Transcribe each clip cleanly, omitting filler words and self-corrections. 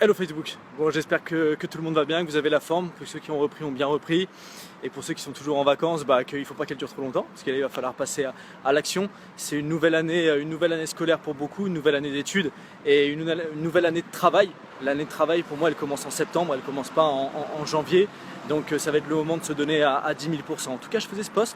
Hello Facebook, bon j'espère que tout le monde va bien, que vous avez la forme, que ceux qui ont repris ont bien repris et pour ceux qui sont toujours en vacances, qu'il ne faut pas qu'elle dure trop longtemps parce qu'il va falloir passer à l'action. C'est une nouvelle année scolaire pour beaucoup, une nouvelle année d'études et une nouvelle année de travail. L'année de travail pour moi elle commence en septembre, elle ne commence pas en janvier, donc ça va être le moment de se donner à 10 000%. En tout cas je faisais ce post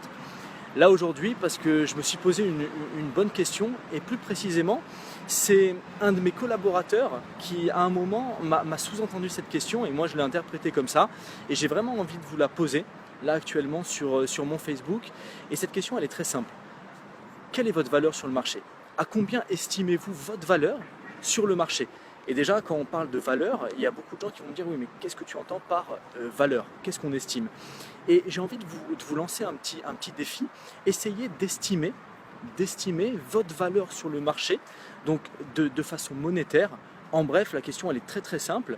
là aujourd'hui parce que je me suis posé une bonne question et plus précisément c'est un de mes collaborateurs qui à un moment m'a sous-entendu cette question et moi je l'ai interprétée comme ça et j'ai vraiment envie de vous la poser là actuellement sur mon Facebook et cette question elle est très simple. Quelle est votre valeur sur le marché? À combien estimez-vous votre valeur sur le marché? Et déjà quand on parle de valeur, il y a beaucoup de gens qui vont me dire oui mais qu'est-ce que tu entends par valeur? Qu'est-ce qu'on estime? Et j'ai envie de vous lancer un petit défi. Essayez d'estimer votre valeur sur le marché, donc de façon monétaire. En bref, la question elle est très très simple.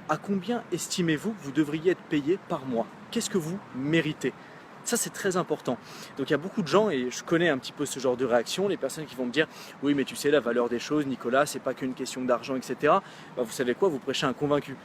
À combien estimez-vous que vous devriez être payé par mois? Qu'est-ce que vous méritez? Ça c'est très important. Donc il y a beaucoup de gens, et je connais un petit peu ce genre de réaction, les personnes qui vont me dire oui mais tu sais la valeur des choses Nicolas, c'est pas qu'une question d'argent etc. Vous savez quoi, vous prêchez un convaincu.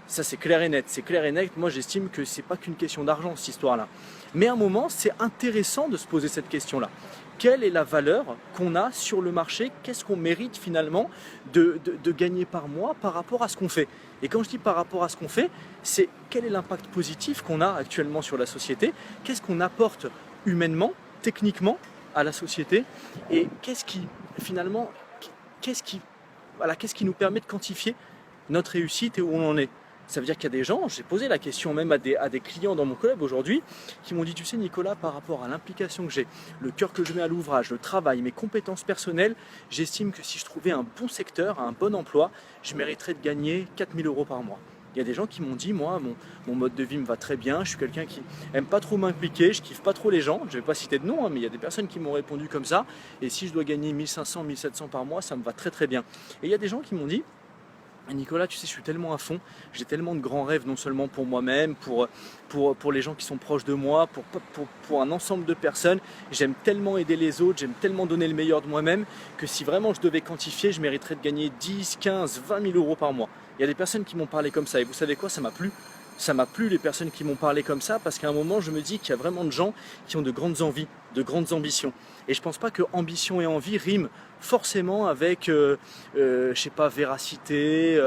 Ça c'est clair et net, moi j'estime que c'est pas qu'une question d'argent cette histoire-là. Mais à un moment c'est intéressant de se poser cette question-là. Quelle est la valeur qu'on a sur le marché? Qu'est-ce qu'on mérite finalement de gagner par mois par rapport à ce qu'on fait? Et quand je dis par rapport à ce qu'on fait, c'est quel est l'impact positif qu'on a actuellement sur la société? Qu'est-ce qu'on apporte humainement, techniquement à la société? Et qu'est-ce qui finalement, qu'est-ce qui nous permet de quantifier notre réussite et où on en est? Ça veut dire qu'il y a des gens, j'ai posé la question même à des clients dans mon club aujourd'hui, qui m'ont dit, tu sais Nicolas, par rapport à l'implication que j'ai, le cœur que je mets à l'ouvrage, le travail, mes compétences personnelles, j'estime que si je trouvais un bon secteur, un bon emploi, je mériterais de gagner 4 000 € par mois. Il y a des gens qui m'ont dit, moi, mon mode de vie me va très bien, je suis quelqu'un qui aime pas trop m'impliquer, je kiffe pas trop les gens, je vais pas citer de nom, mais il y a des personnes qui m'ont répondu comme ça, et si je dois gagner 1500, 1700 par mois, ça me va très très bien. Et il y a des gens qui m'ont dit, Nicolas, tu sais, je suis tellement à fond, j'ai tellement de grands rêves, non seulement pour moi-même, pour les gens qui sont proches de moi, pour un ensemble de personnes. J'aime tellement aider les autres, j'aime tellement donner le meilleur de moi-même, que si vraiment je devais quantifier, je mériterais de gagner 10, 15, 20 000 € par mois. Il y a des personnes qui m'ont parlé comme ça, et vous savez quoi, ça m'a plu. Ça m'a plu les personnes qui m'ont parlé comme ça parce qu'à un moment je me dis qu'il y a vraiment de gens qui ont de grandes envies, de grandes ambitions. Et je pense pas que ambition et envie riment forcément avec, je sais pas, véracité,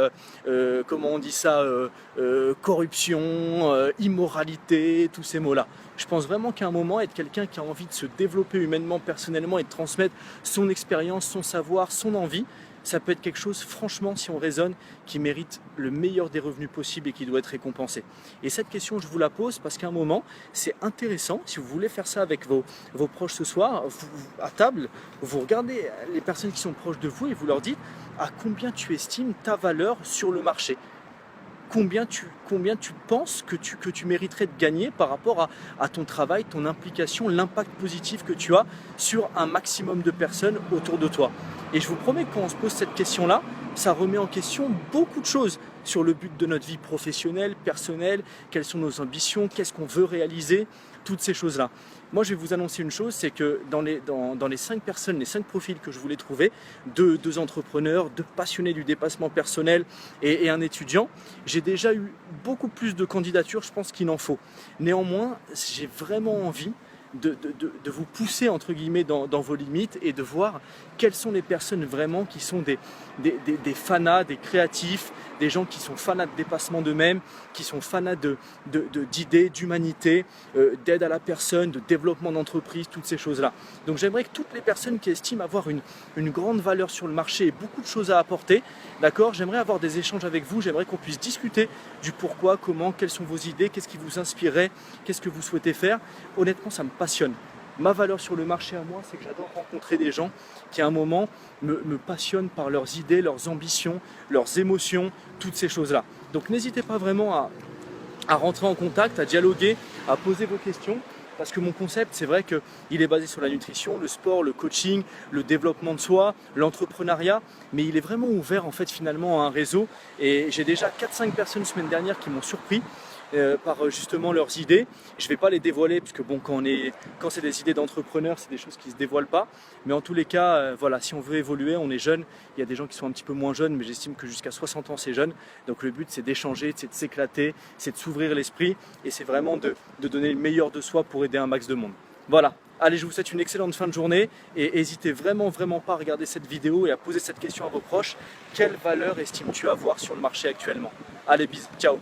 comment on dit ça, corruption, immoralité, tous ces mots-là. Je pense vraiment qu'à un moment, être quelqu'un qui a envie de se développer humainement, personnellement et de transmettre son expérience, son savoir, son envie, ça peut être quelque chose, franchement, si on raisonne, qui mérite le meilleur des revenus possibles et qui doit être récompensé. Et cette question, je vous la pose parce qu'à un moment, c'est intéressant, si vous voulez faire ça avec vos proches ce soir, à table, vous regardez les personnes qui sont proches de vous et vous leur dites à combien tu estimes ta valeur sur le marché. Combien tu penses que tu mériterais de gagner par rapport à ton travail, ton implication, l'impact positif que tu as sur un maximum de personnes autour de toi. Et je vous promets que quand on se pose cette question-là, ça remet en question beaucoup de choses sur le but de notre vie professionnelle, personnelle, quelles sont nos ambitions, qu'est-ce qu'on veut réaliser, toutes ces choses-là. Moi, je vais vous annoncer une chose, c'est que dans les 5 personnes, les 5 profils que je voulais trouver, deux entrepreneurs, 2 passionnés du dépassement personnel et un étudiant, j'ai déjà eu beaucoup plus de candidatures, je pense qu'il en faut. Néanmoins, j'ai vraiment envie de vous pousser entre guillemets dans vos limites et de voir quelles sont les personnes vraiment qui sont des fanas, des créatifs, des gens qui sont fanas de dépassement d'eux-mêmes, qui sont fanas d'idées, d'humanité, d'aide à la personne, de développement d'entreprise, toutes ces choses-là. Donc j'aimerais que toutes les personnes qui estiment avoir une grande valeur sur le marché et beaucoup de choses à apporter, d'accord, j'aimerais avoir des échanges avec vous, j'aimerais qu'on puisse discuter du pourquoi, comment, quelles sont vos idées, qu'est-ce qui vous inspirait, qu'est-ce que vous souhaitez faire. Honnêtement, ça me passionne. Ma valeur sur le marché à moi, c'est que j'adore rencontrer des gens qui à un moment me passionnent par leurs idées, leurs ambitions, leurs émotions, toutes ces choses-là. Donc n'hésitez pas vraiment à rentrer en contact, à dialoguer, à poser vos questions. Parce que mon concept, c'est vrai qu'il est basé sur la nutrition, le sport, le coaching, le développement de soi, l'entrepreneuriat, mais il est vraiment ouvert en fait finalement à un réseau. Et j'ai déjà 4-5 personnes la semaine dernière qui m'ont surpris par justement leurs idées. Je ne vais pas les dévoiler parce que bon, quand c'est des idées d'entrepreneurs, c'est des choses qui ne se dévoilent pas. Mais en tous les cas, voilà, si on veut évoluer, on est jeune. Il y a des gens qui sont un petit peu moins jeunes, mais j'estime que jusqu'à 60 ans c'est jeune. Donc le but c'est d'échanger, c'est de s'éclater, c'est de s'ouvrir l'esprit et c'est vraiment de donner le meilleur de soi pour aider un max de monde. Voilà. Allez, je vous souhaite une excellente fin de journée et n'hésitez vraiment pas à regarder cette vidéo et à poser cette question à vos proches. Quelle valeur estimes-tu avoir sur le marché actuellement? Allez, bisous, ciao!